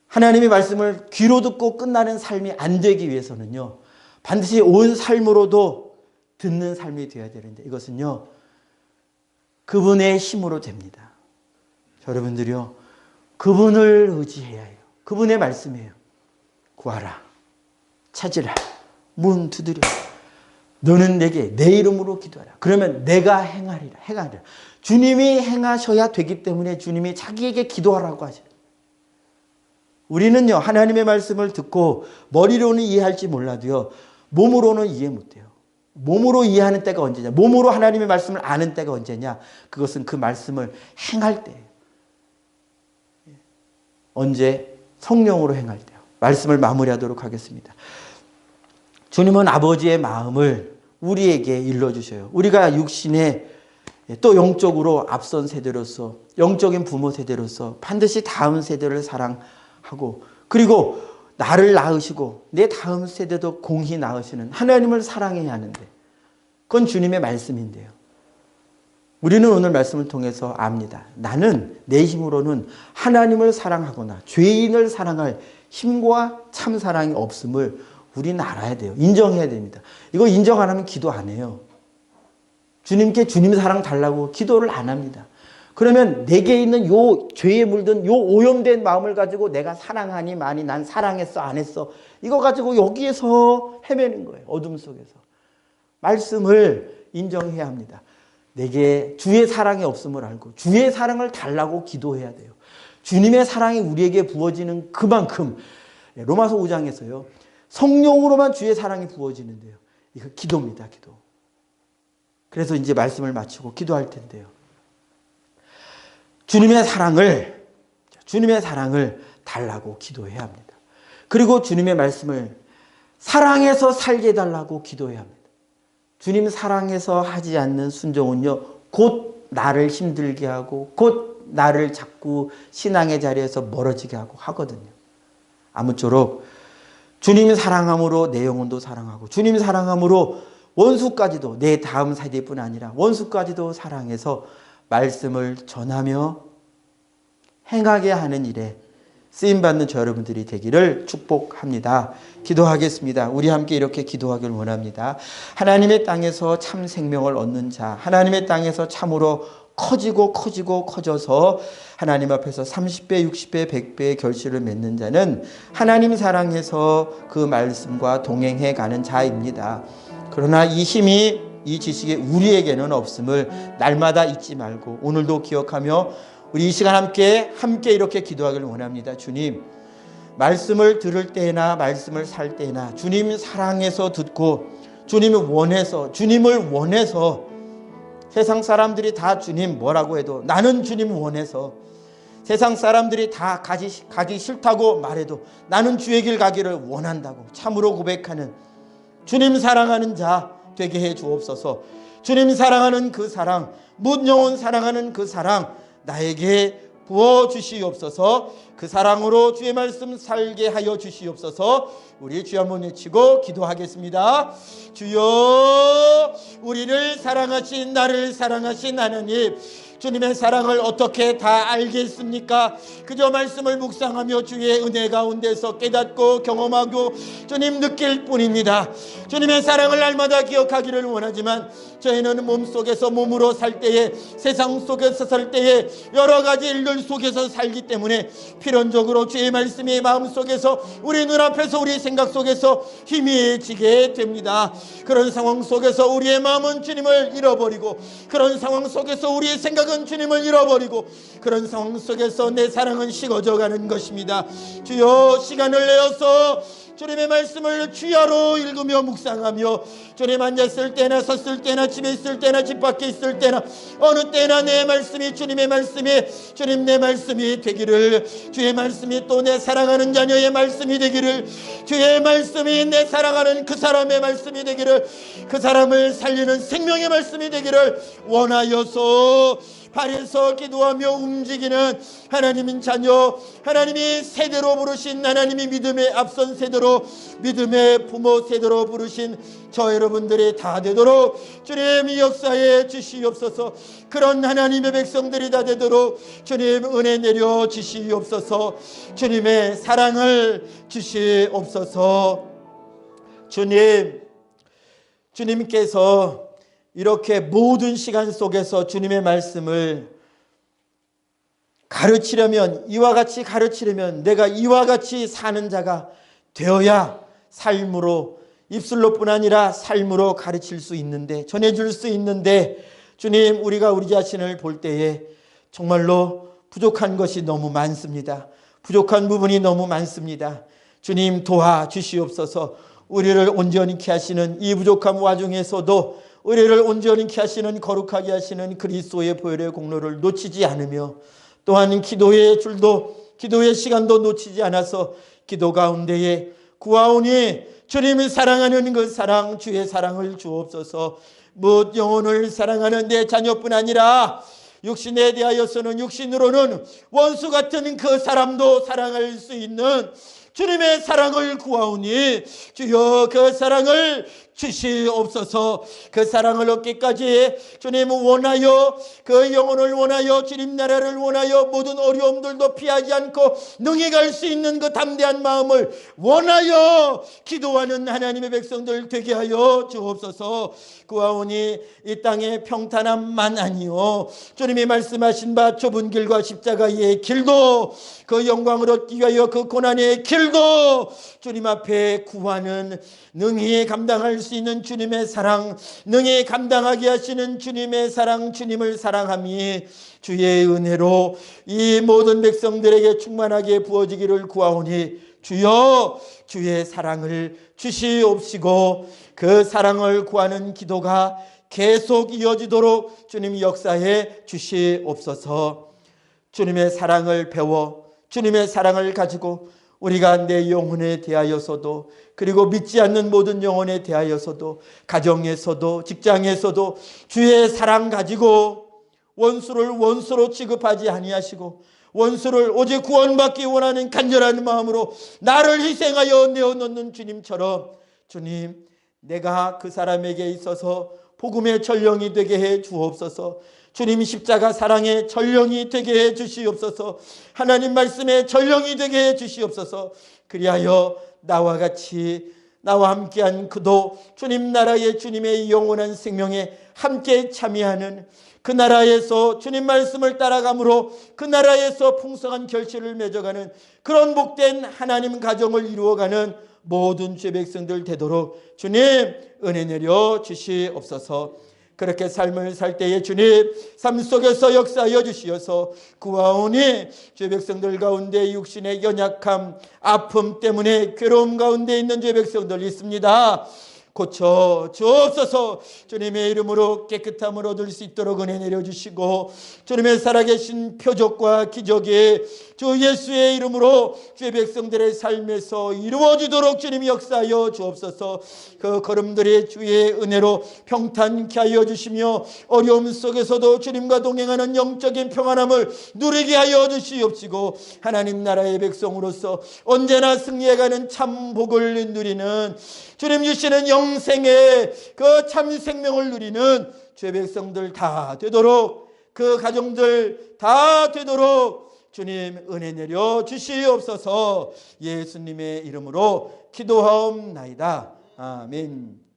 하나님의 말씀을 귀로 듣고 끝나는 삶이 안 되기 위해서는요, 반드시 온 삶으로도 듣는 삶이 되어야 되는데, 이것은요 그분의 힘으로 됩니다. 여러분들이요, 그분을 의지해야 해요. 그분의 말씀이에요. 구하라, 찾으라, 문 두드려. 너는 내게 내 이름으로 기도하라. 그러면 내가 행하리라. 주님이 행하셔야 되기 때문에 주님이 자기에게 기도하라고 하셔요. 우리는요, 하나님의 말씀을 듣고 머리로는 이해할지 몰라도요, 몸으로는 이해 못해요. 몸으로 이해하는 때가 언제냐? 몸으로 하나님의 말씀을 아는 때가 언제냐? 그것은 그 말씀을 행할 때예요. 언제? 성령으로 행할 때요. 말씀을 마무리하도록 하겠습니다. 주님은 아버지의 마음을 우리에게 일러주셔요. 우리가 육신에 또 영적으로 앞선 세대로서, 영적인 부모 세대로서 반드시 다음 세대를 사랑하고, 그리고 나를 낳으시고 내 다음 세대도 공히 낳으시는 하나님을 사랑해야 하는데, 그건 주님의 말씀인데요. 우리는 오늘 말씀을 통해서 압니다. 나는 내 힘으로는 하나님을 사랑하거나 죄인을 사랑할 힘과 참 사랑이 없음을 우리는 알아야 돼요. 인정해야 됩니다. 이거 인정 안 하면 기도 안 해요. 주님께 주님 사랑 달라고 기도를 안 합니다. 그러면 내게 있는 요 죄에 물든 요 오염된 마음을 가지고 내가 사랑하니 많이 난 사랑했어 안 했어, 이거 가지고 여기에서 헤매는 거예요. 어둠 속에서. 말씀을 인정해야 합니다. 내게 주의 사랑이 없음을 알고 주의 사랑을 달라고 기도해야 돼요. 주님의 사랑이 우리에게 부어지는 그만큼, 로마서 5장에서요 성령으로만 주의 사랑이 부어지는데요, 이거 기도입니다. 기도. 그래서 이제 말씀을 마치고 기도할 텐데요, 주님의 사랑을 달라고 기도해야 합니다. 그리고 주님의 말씀을 사랑해서 살게 해달라고 기도해야 합니다. 주님 사랑해서 하지 않는 순종은요, 곧 나를 힘들게 하고 곧 나를 자꾸 신앙의 자리에서 멀어지게 하고 하거든요. 아무쪼록 주님이 사랑함으로 내 영혼도 사랑하고, 주님이 사랑함으로 원수까지도, 내 다음 세대뿐 아니라 원수까지도 사랑해서 말씀을 전하며 행하게 하는 일에 쓰임받는 저 여러분들이 되기를 축복합니다. 기도하겠습니다. 우리 함께 이렇게 기도하길 원합니다. 하나님의 땅에서 참 생명을 얻는 자, 하나님의 땅에서 참으로 커져서 하나님 앞에서 30배, 60배, 100배의 결실을 맺는 자는 하나님 사랑해서 그 말씀과 동행해 가는 자입니다. 그러나 이 힘이, 이 지식이 우리에게는 없음을 날마다 잊지 말고 오늘도 기억하며 우리 이 시간 함께 이렇게 기도하기를 원합니다. 주님, 말씀을 들을 때나 말씀을 살 때나 주님 사랑해서 듣고 주님을 원해서 세상 사람들이 다 주님 뭐라고 해도 나는 주님 원해서, 세상 사람들이 다 가기 싫다고 말해도 나는 주의 길 가기를 원한다고 참으로 고백하는 주님 사랑하는 자 되게 해 주옵소서. 주님 사랑하는 그 사랑, 문영혼 사랑하는 그 사랑 나에게 부어주시옵소서. 그 사랑으로 주의 말씀 살게 하여 주시옵소서. 우리 주여 한번 외치고 기도하겠습니다. 주여, 우리를 사랑하신, 나를 사랑하신 하나님, 주님의 사랑을 어떻게 다 알겠습니까? 그저 말씀을 묵상하며 주의 은혜 가운데서 깨닫고 경험하고 주님 느낄 뿐입니다. 주님의 사랑을 날마다 기억하기를 원하지만 저희는 몸으로 살 때에, 세상 속에서 살 때에 여러 가지 일들 속에서 살기 때문에 필연적으로 주의 말씀이 마음속에서, 우리 눈앞에서, 우리 생각 속에서 희미해지게 됩니다. 그런 상황 속에서 우리의 마음은 주님을 잃어버리고, 그런 상황 속에서 우리의 생각은 주님을 잃어버리고, 그런 상황 속에서 내 사랑은 식어져가는 것입니다. 주여, 시간을 내어서 주님의 말씀을 주야로 읽으며 묵상하며 주님 앉았을 때나 섰을 때나 집에 있을 때나 집 밖에 있을 때나 어느 때나 내 말씀이, 주님의 말씀이, 주님 내 말씀이 되기를, 주의 말씀이 또 내 사랑하는 자녀의 말씀이 되기를, 주의 말씀이 내 사랑하는 그 사람의 말씀이 되기를, 그 사람을 살리는 생명의 말씀이 되기를 원하여서 발에서 기도하며 움직이는 하나님인 자녀, 하나님이 세대로 부르신, 하나님이 믿음의 앞선 세대로, 믿음의 부모 세대로 부르신 저 여러분들이 다 되도록 주님 역사에 주시옵소서. 그런 하나님의 백성들이 다 되도록 주님 은혜 내려 주시옵소서. 주님의 사랑을 주시옵소서. 주님께서 이렇게 모든 시간 속에서 주님의 말씀을 가르치려면, 이와 같이 가르치려면 내가 이와 같이 사는 자가 되어야 삶으로, 입술로뿐 아니라 삶으로 가르칠 수 있는데, 전해줄 수 있는데, 주님, 우리가 우리 자신을 볼 때에 정말로 부족한 것이 너무 많습니다. 부족한 부분이 너무 많습니다. 주님 도와주시옵소서. 우리를 온전히 하시는 이 부족한 와중에서도 우리를 온전히 하시는, 거룩하게 하시는 그리스도의 보혈의 공로를 놓치지 않으며, 또한 기도의 줄도, 기도의 시간도 놓치지 않아서 기도 가운데에 구하오니 주님이 사랑하는 그 사랑, 주의 사랑을 주옵소서. 무엇 영혼을 사랑하는 내 자녀뿐 아니라 육신에 대하여서는, 육신으로는 원수 같은 그 사람도 사랑할 수 있는 주님의 사랑을 구하오니 주여 그 사랑을 주시옵소서. 그 사랑을 얻기까지 주님 원하여, 그 영혼을 원하여, 주님 나라를 원하여 모든 어려움들도 피하지 않고 능히 갈 수 있는 그 담대한 마음을 원하여 기도하는 하나님의 백성들 되게 하여 주옵소서. 구하오니 이 땅의 평탄함만 아니요 주님이 말씀하신 바 좁은 길과 십자가의 길도, 그 영광을 얻기 위하여 그 고난의 길도 주님 앞에 구하는, 능히 감당할 수 있는 주님의 사랑, 능히 감당하게 하시는 주님의 사랑, 주님을 사랑함이 주의 은혜로 이 모든 백성들에게 충만하게 부어지기를 구하오니 주여 주의 사랑을 주시옵시고, 그 사랑을 구하는 기도가 계속 이어지도록 주님 역사해 주시옵소서. 주님의 사랑을 배워, 주님의 사랑을 가지고 우리가 내 영혼에 대하여서도, 그리고 믿지 않는 모든 영혼에 대하여서도, 가정에서도 직장에서도 주의 사랑 가지고 원수를 원수로 취급하지 아니하시고, 원수를 오직 구원받기 원하는 간절한 마음으로 나를 희생하여 내어놓는 주님처럼, 주님 내가 그 사람에게 있어서 복음의 전령이 되게 해 주옵소서. 주님 십자가 사랑의 전령이 되게 해 주시옵소서. 하나님 말씀의 전령이 되게 해 주시옵소서. 그리하여 나와 같이, 나와 함께한 그도 주님 나라의 주님의 영원한 생명에 함께 참여하는, 그 나라에서 주님 말씀을 따라감으로 그 나라에서 풍성한 결실을 맺어가는 그런 복된 하나님 가정을 이루어가는 모든 주의 백성들 되도록 주님 은혜 내려 주시옵소서. 그렇게 삶을 살 때에 주님 삶 속에서 역사하여 주시어서 구하오니 주의 백성들 가운데 육신의 연약함, 아픔 때문에 괴로움 가운데 있는 주의 백성들 있습니다. 고쳐 주옵소서. 주님의 이름으로 깨끗함을 얻을 수 있도록 은혜 내려주시고, 주님의 살아계신 표적과 기적이 주 예수의 이름으로 주의 백성들의 삶에서 이루어지도록 주님이 역사하여 주옵소서. 그 걸음들이 주의 은혜로 평탄케 하여 주시며, 어려움 속에서도 주님과 동행하는 영적인 평안함을 누리게 하여 주시옵시고, 하나님 나라의 백성으로서 언제나 승리해가는 참 복을 누리는, 주님 주시는 영생의 그 참 생명을 누리는 주의 백성들 다 되도록, 그 가정들 다 되도록 주님 은혜 내려 주시옵소서. 예수님의 이름으로 기도하옵나이다. 아멘.